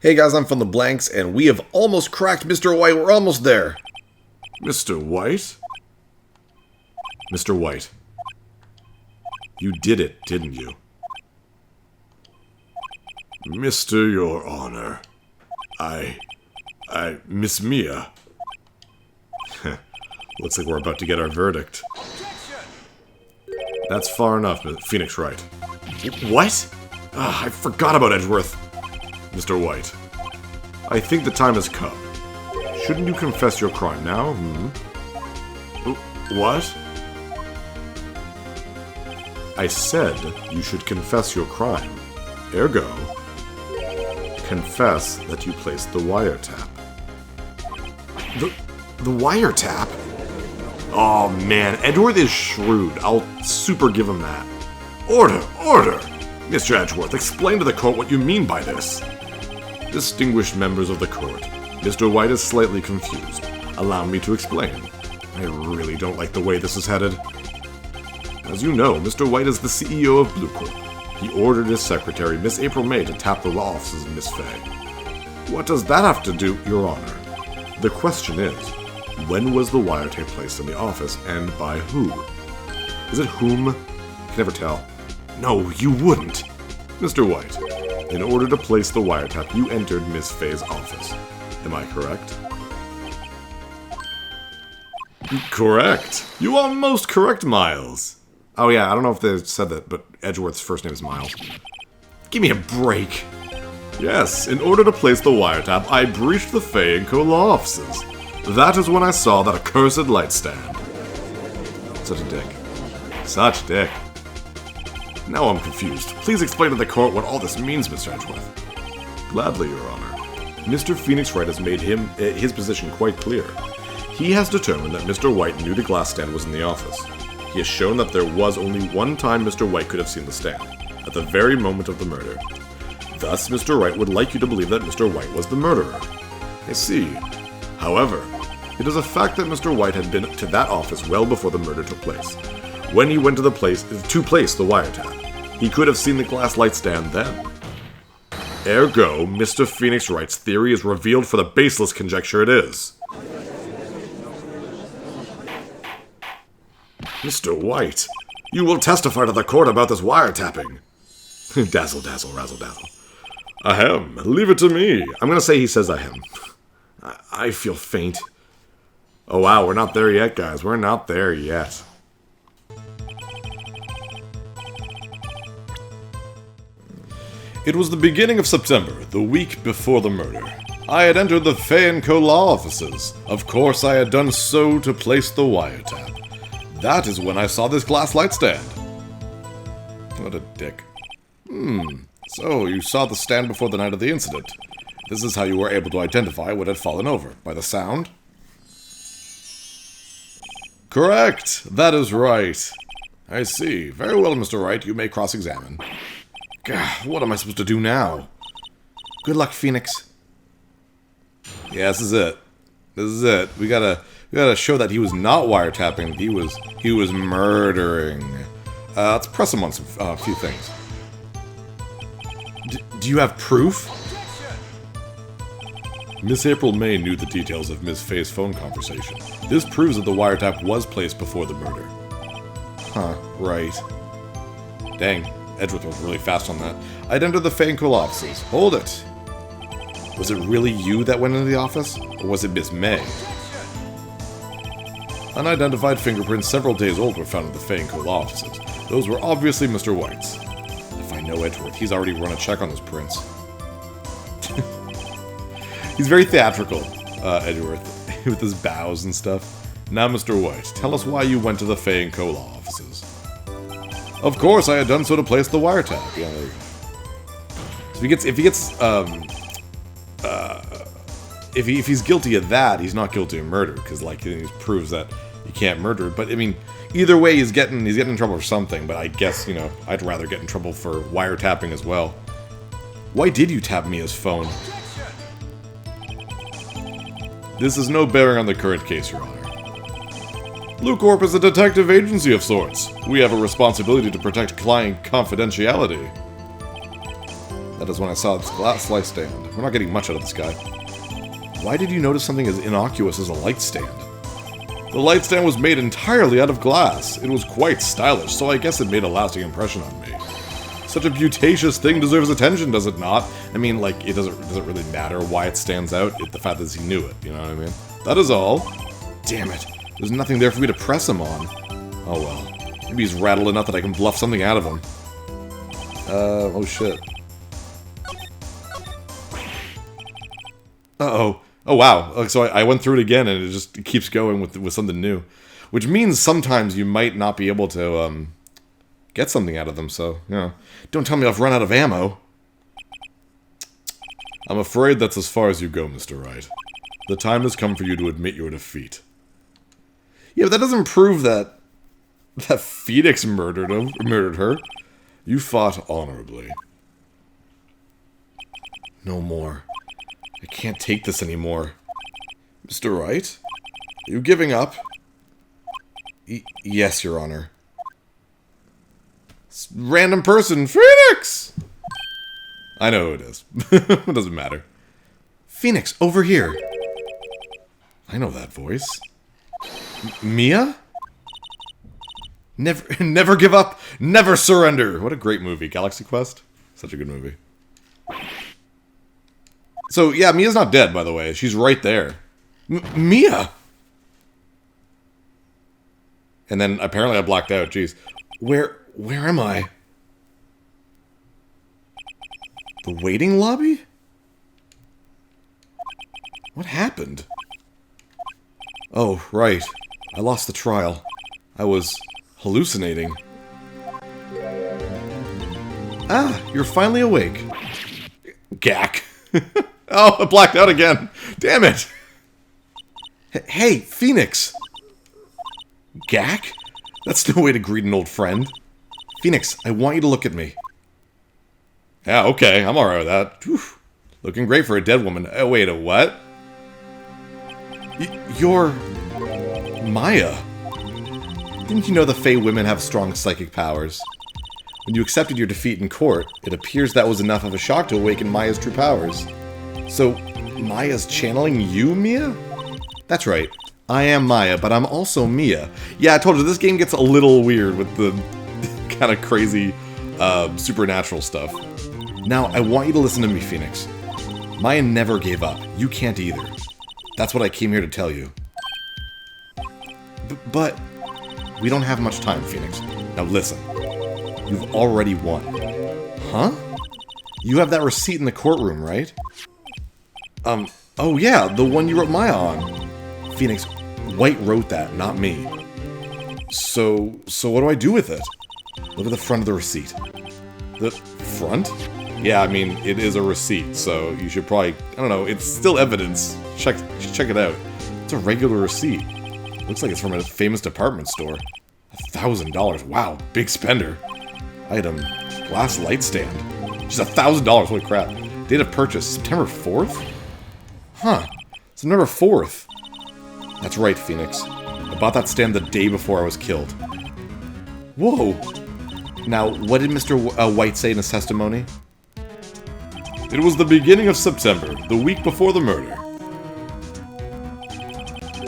Hey guys, I'm PhilInTheBlanks, and we have almost cracked Mr. White. We're almost there. Mr. White? Mr. White. You did it, didn't you? Mr. Your Honor. Miss Mia. Looks like we're about to get our verdict. That's far enough, Phoenix Wright. What? I forgot about Edgeworth. Mr. White, I think the time has come. Shouldn't you confess your crime now? What? I said you should confess your crime. Ergo, confess that you placed the wiretap. The wiretap? Oh man, Edgeworth is shrewd. I'll super give him that. Order! Order! Mr. Edgeworth, explain to the court what you mean by this. Distinguished members of the court, Mr. White is slightly confused. Allow me to explain. I really don't like the way this is headed. As you know, Mr. White is the CEO of Blue Corp. He ordered his secretary, Miss April May, to tap the law offices of Miss Fay. What does that have to do, Your Honor? The question is, when was the wiretap placed in the office, and by who? Is it whom? I can never tell. No, you wouldn't. Mr. White, in order to place the wiretap, you entered Miss Fay's office. Am I correct? Correct. You are most correct, Miles. Oh yeah, I don't know if they said that, but Edgeworth's first name is Miles. Give me a break. Yes, in order to place the wiretap, I breached the Fay & Co. law offices. That is when I saw that accursed light stand. Such a dick. Such dick. Now I'm confused. Please explain to the court what all this means, Mr. Edgeworth. Gladly, Your Honor. Mr. Phoenix Wright has made his position quite clear. He has determined that Mr. White knew the glass stand was in the office. He has shown that there was only one time Mr. White could have seen the stand, at the very moment of the murder. Thus, Mr. Wright would like you to believe that Mr. White was the murderer. I see. However, it is a fact that Mr. White had been to that office well before the murder took place. When he went to the place the wiretap, he could have seen the glass light stand then. Ergo, Mr. Phoenix Wright's theory is revealed for the baseless conjecture it is. Mr. White, you will testify to the court about this wiretapping. Dazzle, dazzle, razzle, dazzle. Ahem, leave it to me. I'm gonna say he says ahem. I feel faint. Oh wow, we're not there yet, guys. We're not there yet. It was the beginning of September, the week before the murder. I had entered the Fay & Co. law offices. Of course, I had done so to place the wiretap. That is when I saw this glass light stand. What a dick. So you saw the stand before the night of the incident. This is how you were able to identify what had fallen over. By the sound? Correct! That is right. I see. Very well, Mr. Wright. You may cross-examine. Gah, what am I supposed to do now? Good luck, Phoenix. Yeah, this is it. This is it. We gotta show that he was not wiretapping. He was murdering. Let's press him on a few things. Do you have proof? Miss April May knew the details of Miss Fay's phone conversation. This proves that the wiretap was placed before the murder. Huh, right. Dang, Edgeworth was really fast on that. I'd entered the Fay & Co. offices. Hold it! Was it really you that went into the office? Or was it Miss May? Unidentified fingerprints several days old were found in the Fay & Co. offices. Those were obviously Mr. White's. If I know Edgeworth, he's already run a check on those prints. He's very theatrical, Edgeworth, with his bows and stuff. Now, Mr. White, tell us why you went to the Fay & Co. law offices. Of course, I had done so to place the wiretap. Yeah, there you go. So if he's guilty of that, he's not guilty of murder, because like he proves that you can't murder. But I mean, either way, he's getting in trouble for something. But I guess I'd rather get in trouble for wiretapping as well. Why did you tap Mia's phone? This is no bearing on the current case, Your Honor. LuCorp is a detective agency of sorts. We have a responsibility to protect client confidentiality. That is when I saw this glass light stand. We're not getting much out of this guy. Why did you notice something as innocuous as a light stand? The light stand was made entirely out of glass. It was quite stylish, so I guess it made a lasting impression on me. Such a beautacious thing deserves attention, does it not? I mean, like, it doesn't really matter why it stands out, the fact that he knew it, you know what I mean? That is all. Damn it. There's nothing there for me to press him on. Oh well. Maybe he's rattled enough that I can bluff something out of him. Oh shit. Uh-oh. Oh wow. So I went through it again and it keeps going with something new. Which means sometimes you might not be able to, get something out of them, so, you know. Don't tell me I've run out of ammo. I'm afraid that's as far as you go, Mr. Wright. The time has come for you to admit your defeat. Yeah, but that doesn't prove that Phoenix murdered her. You fought honorably. No more. I can't take this anymore. Mr. Wright? Are you giving up? Yes, Your Honor. Random person, Phoenix! I know who it is. It doesn't matter. Phoenix, over here. I know that voice. Mia? Never give up, never surrender. What a great movie, Galaxy Quest. Such a good movie. So, yeah, Mia's not dead, by the way. She's right there. Mia! And then, apparently I blacked out. Jeez. Where am I? The waiting lobby? What happened? Oh, right. I lost the trial. I was hallucinating. Ah, you're finally awake. Gack. Oh, I blacked out again. Damn it. Hey, Phoenix. Gack? That's no way to greet an old friend. Phoenix, I want you to look at me. Yeah, okay, I'm alright with that. Whew. Looking great for a dead woman. Oh, wait, a what? You're... Maya. Didn't you know the Fey women have strong psychic powers? When you accepted your defeat in court, it appears that was enough of a shock to awaken Maya's true powers. So, Maya's channeling you, Mia? That's right. I am Maya, but I'm also Mia. Yeah, I told you, this game gets a little weird with the kind of crazy supernatural stuff. Now, I want you to listen to me, Phoenix. Maya never gave up. You can't either. That's what I came here to tell you. But we don't have much time, Phoenix. Now listen. You've already won. Huh? You have that receipt in the courtroom, right? Oh yeah, the one you wrote Maya on. Phoenix, White wrote that, not me. So what do I do with it? Look at the front of the receipt. The front? Yeah, I mean, it is a receipt, so you should probably... I don't know, it's still evidence. Check it out. It's a regular receipt. Looks like it's from a famous department store. $1,000. Wow, big spender. Item, glass light stand. Just $1,000, holy crap. Date of purchase, September 4th? Huh, September 4th. That's right, Phoenix. I bought that stand the day before I was killed. Whoa! Now, what did Mr. White say in his testimony? It was the beginning of September, the week before the murder.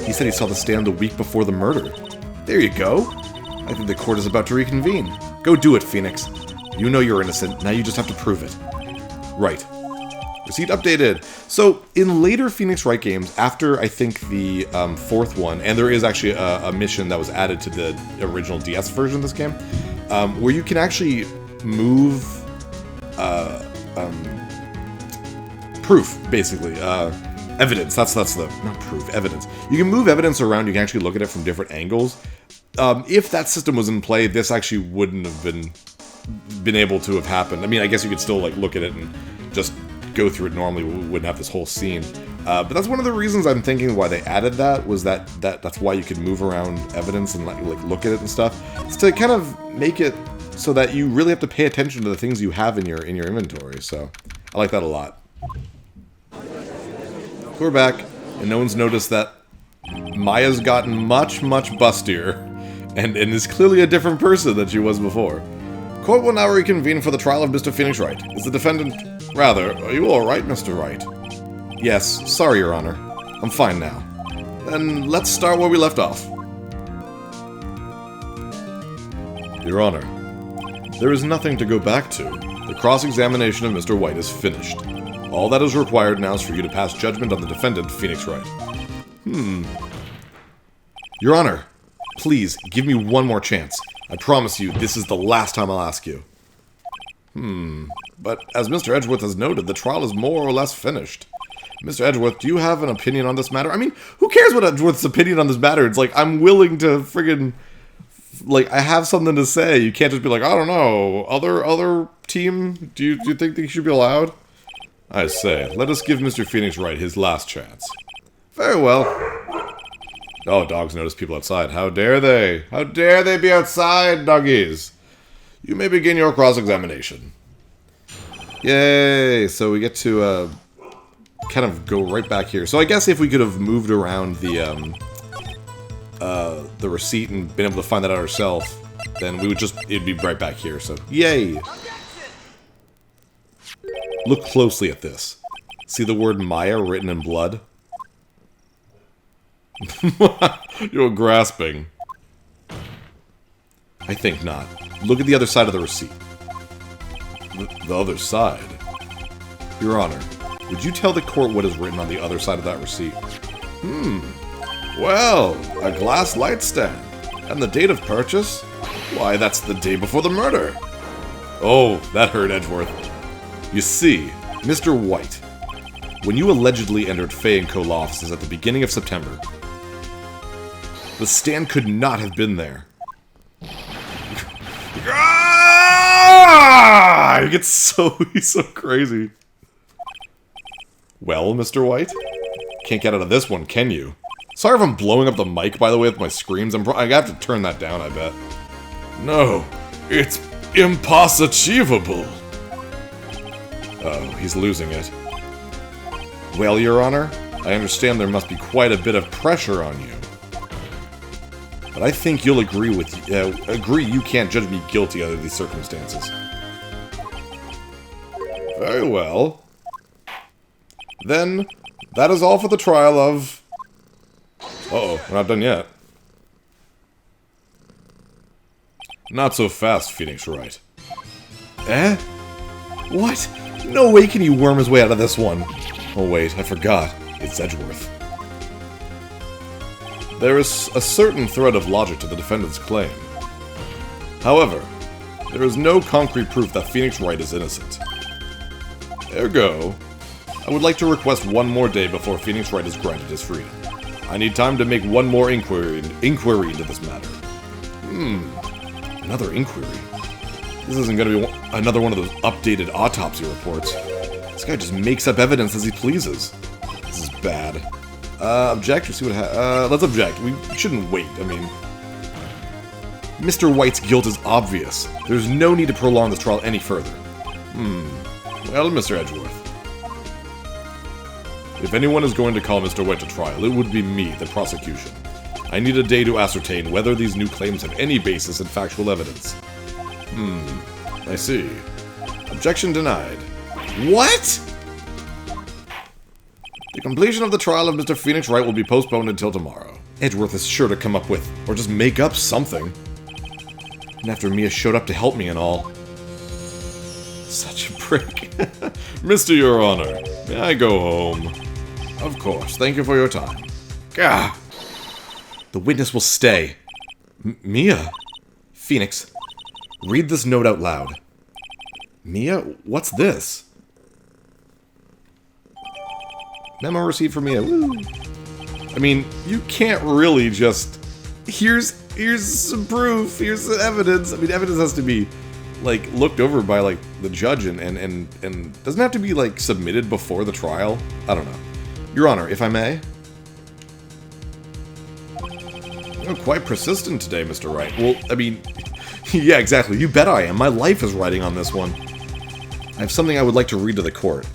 He said he saw the stand the week before the murder. There you go. I think the court is about to reconvene. Go do it, Phoenix. You know you're innocent, now you just have to prove it. Right. Receipt updated. So, in later Phoenix Wright games, after I think the fourth one, and there is actually a mission that was added to the original DS version of this game, where you can actually move proof, basically. Evidence. That's the... Not proof. Evidence. You can move evidence around. You can actually look at it from different angles. If that system was in play, this actually wouldn't have been able to have happened. I mean, I guess you could still like look at it and just go through it normally. We wouldn't have this whole scene. But that's one of the reasons I'm thinking why they added that, was that's why you could move around evidence and like look at it and stuff. It's to kind of make it so that you really have to pay attention to the things you have in your inventory. So I like that a lot. We're back, and no one's noticed that Maya's gotten much, much bustier, and is clearly a different person than she was before. Court will now reconvene for the trial of Mr. Phoenix Wright. Is the defendant... Rather, are you alright, Mr. Wright? Yes, sorry, Your Honor. I'm fine now. Then let's start where we left off. Your Honor, there is nothing to go back to. The cross-examination of Mr. White is finished. All that is required now is for you to pass judgment on the defendant, Phoenix Wright. Your Honor, please, give me one more chance. I promise you, this is the last time I'll ask you. But as Mr. Edgeworth has noted, the trial is more or less finished. Mr. Edgeworth, do you have an opinion on this matter? I mean, who cares what Edgeworth's opinion on this matter? It's like, I'm willing to friggin'... Like, I have something to say. You can't just be like, I don't know, other team? Do you think he should be allowed? I say, let us give Mr. Phoenix Wright his last chance. Very well. Oh, dogs notice people outside. How dare they? How dare they be outside, doggies? You may begin your cross-examination. Yay! So we get to, kind of go right back here. So I guess if we could have moved around the receipt and been able to find that out ourselves, then we would just, it'd be right back here, so yay! Look closely at this. See the word Maya written in blood? You're grasping. I think not. Look at the other side of the receipt. The other side? Your Honor, would you tell the court what is written on the other side of that receipt? Well, a glass light stand. And the date of purchase? Why, that's the day before the murder. Oh, that hurt, Edgeworth. You see, Mr. White, when you allegedly entered Fay & Co. law offices at the beginning of September, the stand could not have been there. He gets he's so crazy. Well, Mr. White? Can't get out of this one, can you? Sorry if I'm blowing up the mic, by the way, with my screams. I have to turn that down, I bet. No, it's impossible. Oh, he's losing it. Well, Your Honor, I understand there must be quite a bit of pressure on you. But I think you'll agree you can't judge me guilty under these circumstances. Very well. Then, that is all for the trial of... Uh-oh, we're not done yet. Not so fast, Phoenix Wright. Eh? What? No way can you worm his way out of this one. Oh wait, I forgot. It's Edgeworth. There is a certain thread of logic to the defendant's claim. However, there is no concrete proof that Phoenix Wright is innocent. Ergo, I would like to request one more day before Phoenix Wright is granted his freedom. I need time to make one more inquiry into this matter. Another inquiry? This isn't going to be another one of those updated autopsy reports. This guy just makes up evidence as he pleases. This is bad. Object or see what let's object. We shouldn't wait, I mean... Mr. White's guilt is obvious. There's no need to prolong this trial any further. Well, Mr. Edgeworth. If anyone is going to call Mr. White to trial, it would be me, the prosecution. I need a day to ascertain whether these new claims have any basis in factual evidence. I see. Objection denied. What?! The completion of the trial of Mr. Phoenix Wright will be postponed until tomorrow. Edgeworth is sure to come up with, or just make up something. And after Mia showed up to help me and all. Such a prick. Mr. Your Honor, may I go home? Of course, thank you for your time. Gah! The witness will stay. Mia? Phoenix, read this note out loud. Mia, what's this? Memo received from Mia. Woo! I mean, you can't really just... Here's some proof, here's some evidence. I mean, evidence has to be, like, looked over by, like, the judge and doesn't have to be, like, submitted before the trial. I don't know. Your Honor, if I may? You're quite persistent today, Mr. Wright. Well, I mean, yeah, exactly. You bet I am. My life is riding on this one. I have something I would like to read to the court.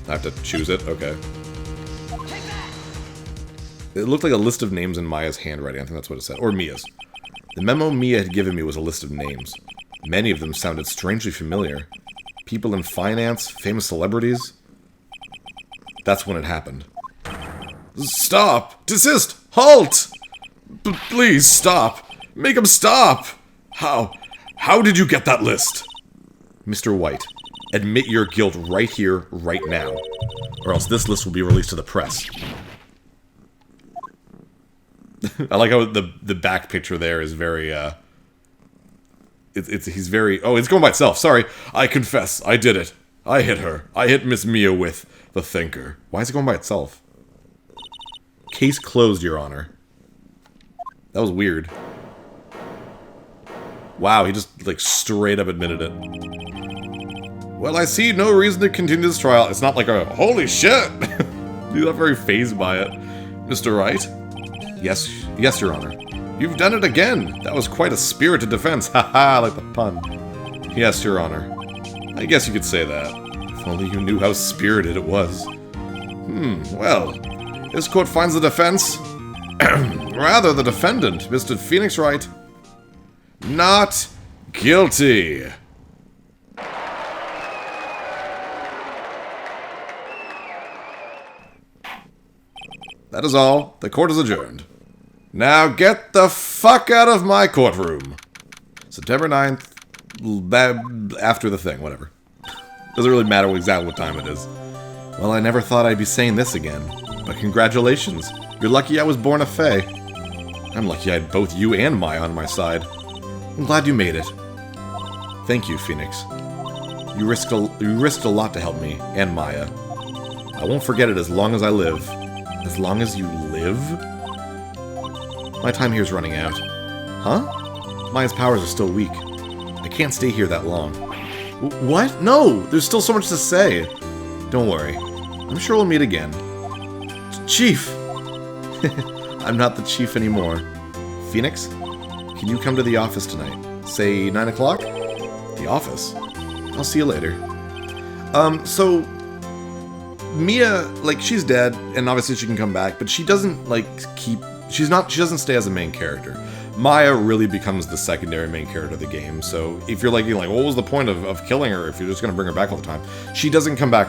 I have to choose it? Okay. It looked like a list of names in Maya's handwriting. I think that's what it said. Or Mia's. The memo Mia had given me was a list of names. Many of them sounded strangely familiar. People in finance, famous celebrities. That's when it happened. Stop! Desist! Halt! Please, stop! Make him stop! How did you get that list? Mr. White, admit your guilt right here, right now. Or else this list will be released to the press. I like how the back picture there is very, he's very... Oh, it's going by itself. Sorry. I confess. I did it. I hit her. I hit Miss Mia with the thinker. Why is it going by itself? Case closed, Your Honor. That was weird. Wow, he just, like, straight up admitted it. Well, I see no reason to continue this trial. It's not like a, holy shit! He's not very fazed by it. Mr. Wright? Yes, Your Honor. You've done it again! That was quite a spirited defense. Haha, like the pun. Yes, Your Honor. I guess you could say that. If only you knew how spirited it was. Well, this court finds the defense... rather, the defendant, Mr. Phoenix Wright, not guilty. That is all. The court is adjourned. Now get the fuck out of my courtroom. September 9th, after the thing, whatever. Doesn't really matter exactly what time it is. Well, I never thought I'd be saying this again, but congratulations. You're lucky I was born a Fae. I'm lucky I had both you and Maya on my side. I'm glad you made it. Thank you, Phoenix. You risked a lot to help me, and Maya. I won't forget it as long as I live. As long as you live? My time here's running out. Huh? Maya's powers are still weak. I can't stay here that long. What? No! There's still so much to say. Don't worry. I'm sure we'll meet again. Chief! I'm not the chief anymore. Phoenix? Can you come to the office tonight? Say 9 o'clock? The office? I'll see you later. So... Mia, like, she's dead, and obviously she can come back, but she doesn't, like, she doesn't stay as a main character. Maya really becomes the secondary main character of the game, so if you're like, what was the point of killing her if you're just gonna bring her back all the time? She doesn't come back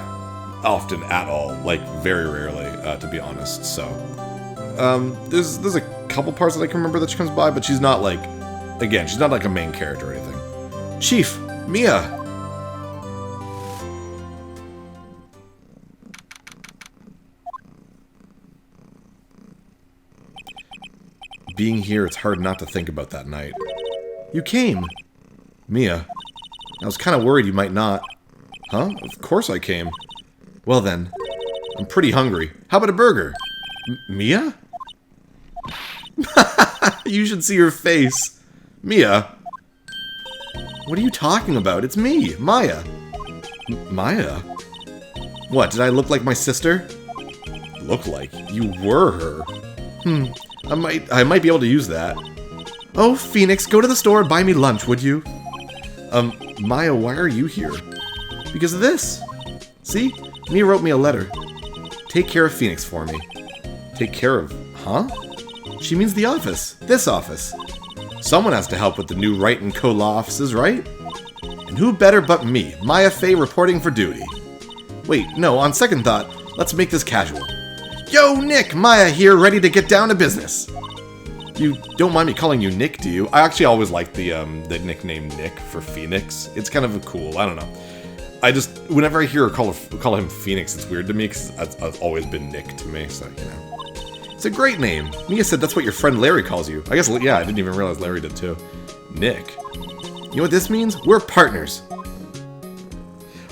often at all, like, very rarely, to be honest, so... there's a couple parts that I can remember that she comes by, but she's not, like... Again, she's not, like, a main character or anything. Chief! Mia! Being here, it's hard not to think about that night. You came! Mia. I was kind of worried you might not. Huh? Of course I came. Well then, I'm pretty hungry. How about a burger? Mia? You should see her face. Mia? What are you talking about? It's me, Maya. Maya? What, did I look like my sister? Look like? You were her. I might be able to use that. Oh, Phoenix, go to the store and buy me lunch, would you? Maya, why are you here? Because of this. See? Mia wrote me a letter. Take care of Phoenix for me. Take care of... Huh? She means the office. This office. Someone has to help with the new Wright & Co. law offices, right? And who better but me, Maya Fey, reporting for duty. Wait, no, on second thought, let's make this casual. Yo, Nick! Maya here, ready to get down to business. You don't mind me calling you Nick, do you? I actually always liked the nickname Nick for Phoenix. It's kind of cool, I don't know. I just, whenever I hear her call him Phoenix, it's weird to me, because it's always been Nick to me, so, you know. It's a great name. Mia said that's what your friend Larry calls you. I guess, yeah, I didn't even realize Larry did too. Nick. You know what this means? We're partners.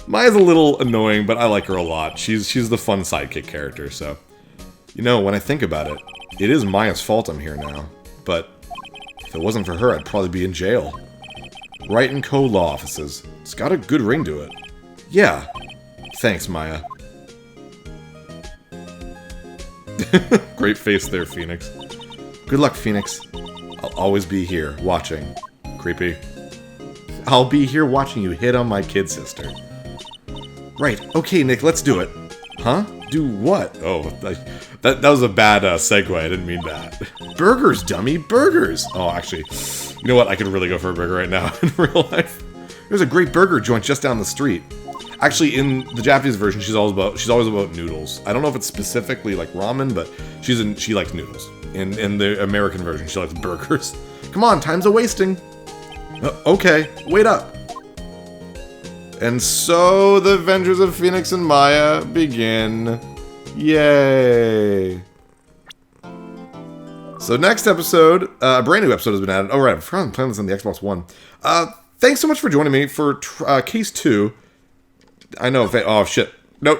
Maya's a little annoying, but I like her a lot. She's the fun sidekick character, so... You know, when I think about it, it is Maya's fault I'm here now. But if it wasn't for her, I'd probably be in jail. Wright & Co. law offices. It's got a good ring to it. Yeah. Thanks, Maya. Great face there, Phoenix. Good luck, Phoenix. I'll always be here, watching. Creepy. I'll be here watching you hit on my kid sister. Right, okay, Nick, let's do it. Huh? Do what? Oh, that was a bad segue. I didn't mean that. Burgers, dummy, burgers. Oh, actually, you know what? I could really go for a burger right now in real life. There's a great burger joint just down the street. Actually, in the Japanese version, she's always about noodles. I don't know if it's specifically like ramen, but she likes noodles. In the American version, she likes burgers. Come on, time's a wasting. Okay, wait up. And so the adventures of Phoenix and Maya begin. Yay! So next episode, a brand new episode has been added. Oh right, I'm playing this on the Xbox One. Thanks so much for joining me for Case 2. I know. Oh shit! No.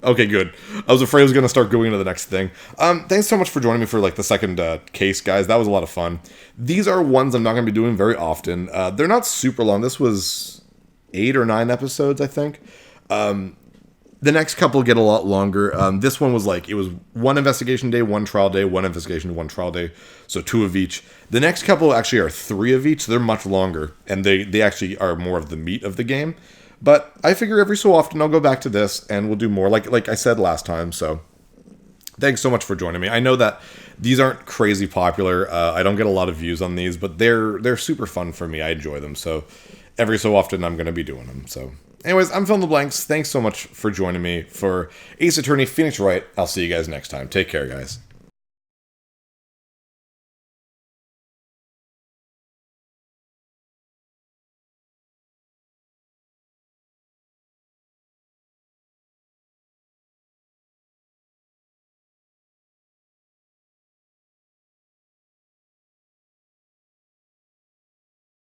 Okay, good. I was afraid I was gonna start going into the next thing. Thanks so much for joining me for like the second case, guys. That was a lot of fun. These are ones I'm not gonna be doing very often. They're not super long. This was 8 or 9 episodes, I think. The next couple get a lot longer. This one was like, it was 1 investigation day, 1 trial day, 1 investigation, 1 trial day. So 2 of each. The next couple actually are 3 of each. So they're much longer. And they actually are more of the meat of the game. But I figure every so often I'll go back to this and we'll do more like I said last time. So thanks so much for joining me. I know that these aren't crazy popular. I don't get a lot of views on these, but they're super fun for me. I enjoy them. So every so often I'm going to be doing them. So anyways, I'm PhilInTheBlanks. Thanks so much for joining me for Ace Attorney Phoenix Wright. I'll see you guys next time. Take care, guys.